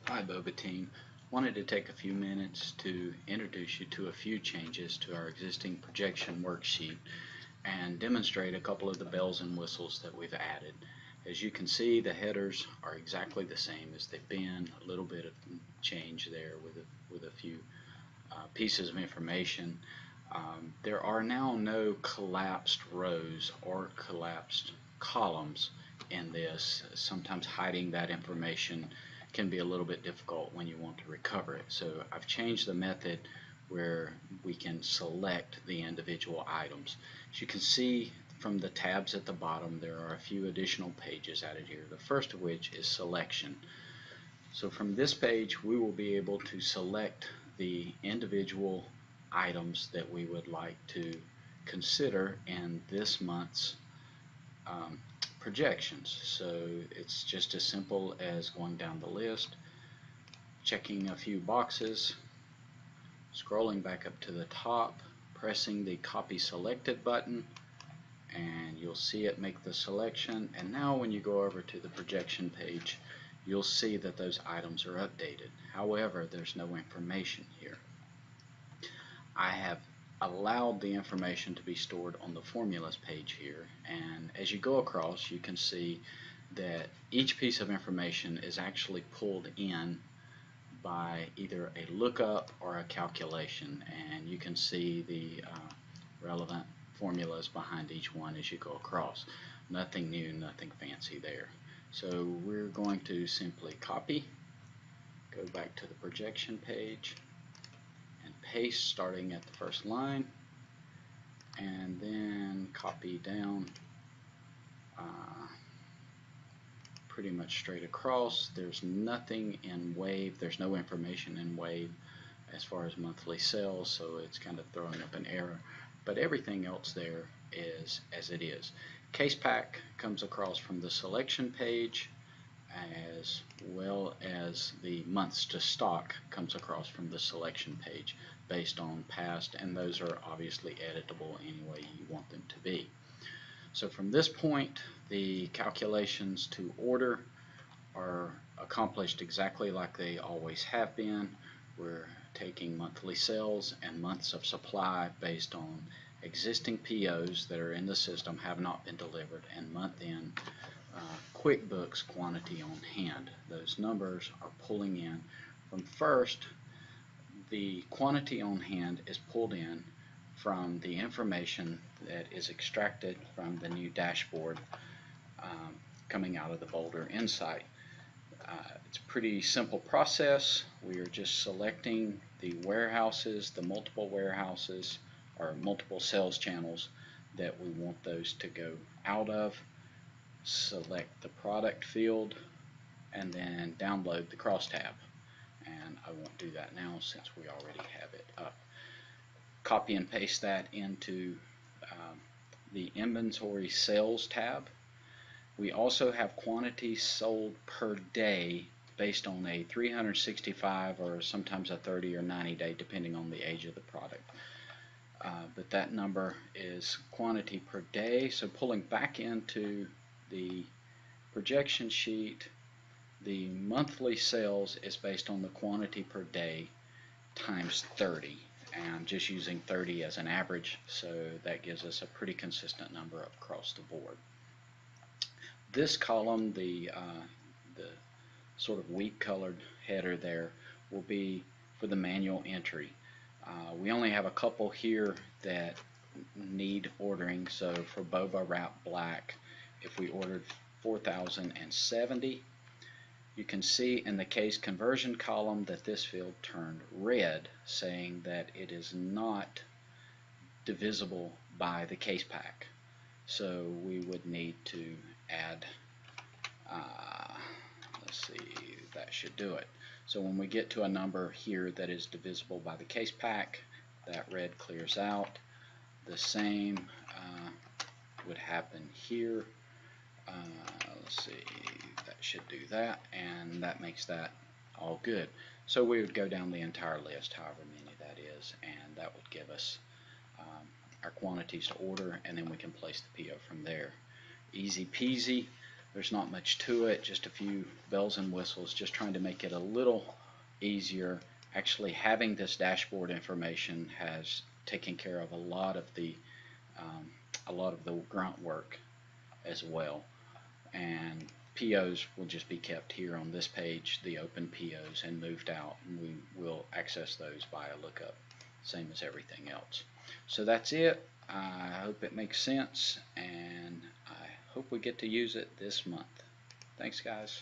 Hi Boba team. Wanted to take a few minutes to introduce you to a few changes to our existing projection worksheet and demonstrate a couple of the bells and whistles that we've added. As you can see, the headers are exactly the same as they've been. A little bit of change there with a few pieces of information. There are now no collapsed rows or collapsed columns in this. Sometimes hiding that information can be a little bit difficult when you want to recover it. So I've changed the method where we can select the individual items. As you can see from the tabs at the bottom, there are a few additional pages added here. The first of which is selection. So from this page, we will be able to select the individual items that we would like to consider in this month's um, projections. So it's just as simple as going down the list, checking a few boxes, scrolling back up to the top, pressing the copy selected button, and you'll see it make the selection. And now when you go over to the projection page, you'll see that those items are updated. However, there's no information here. I have allowed the information to be stored on the formulas page here, and as you go across you can see that each piece of information is actually pulled in by either a lookup or a calculation, and you can see the relevant formulas behind each one as you go across. Nothing new, nothing fancy there. So we're going to simply copy, go back to the projection page, and paste starting at the first line, and then copy down pretty much straight across. There's nothing in Wave, there's no information in Wave as far as monthly sales, so it's kind of throwing up an error, but everything else there is as it is. Case pack comes across from the selection page, as well as the months to stock comes across from the selection page based on past, and those are obviously editable any way you want them to be. So from this point, the calculations to order are accomplished exactly like they always have been. We're taking monthly sales and months of supply based on existing POs that are in the system, have not been delivered, and month end QuickBooks quantity on hand. Those numbers are pulling in from first. The quantity on hand is pulled in from the information that is extracted from the new dashboard coming out of the Boulder Insight. It's a pretty simple process. We are just selecting the warehouses, the multiple warehouses or multiple sales channels that we want those to go out of. Select the product field and then download the crosstab. And I won't do that now since we already have it up. Copy and paste that into the inventory sales tab. We also have quantities sold per day based on a 365 or sometimes a 30 or 90 day depending on the age of the product. But that number is quantity per day. So pulling back into the projection sheet, the monthly sales is based on the quantity per day times 30. And I'm just using 30 as an average, so that gives us a pretty consistent number across the board. This column, the sort of wheat colored header there, will be for the manual entry. We only have a couple here that need ordering. So for Boba Wrap Black, if we ordered 4,070, you can see in the case conversion column that this field turned red, saying that it is not divisible by the case pack. So we would need to add, let's see, that should do it. So when we get to a number here that is divisible by the case pack, that red clears out. The same would happen here. Let's see, that should do that, and that makes that all good. So we would go down the entire list, however many that is, and that would give us our quantities to order, and then we can place the PO from there. Easy peasy. There's not much to it, just a few bells and whistles, just trying to make it a little easier. Actually, having this dashboard information has taken care of a lot of the grunt work as well. And POs will just be kept here on this page, the open POs, and moved out, and we will access those via lookup, same as everything else. So that's it. I hope it makes sense, and I hope we get to use it this month. Thanks, guys.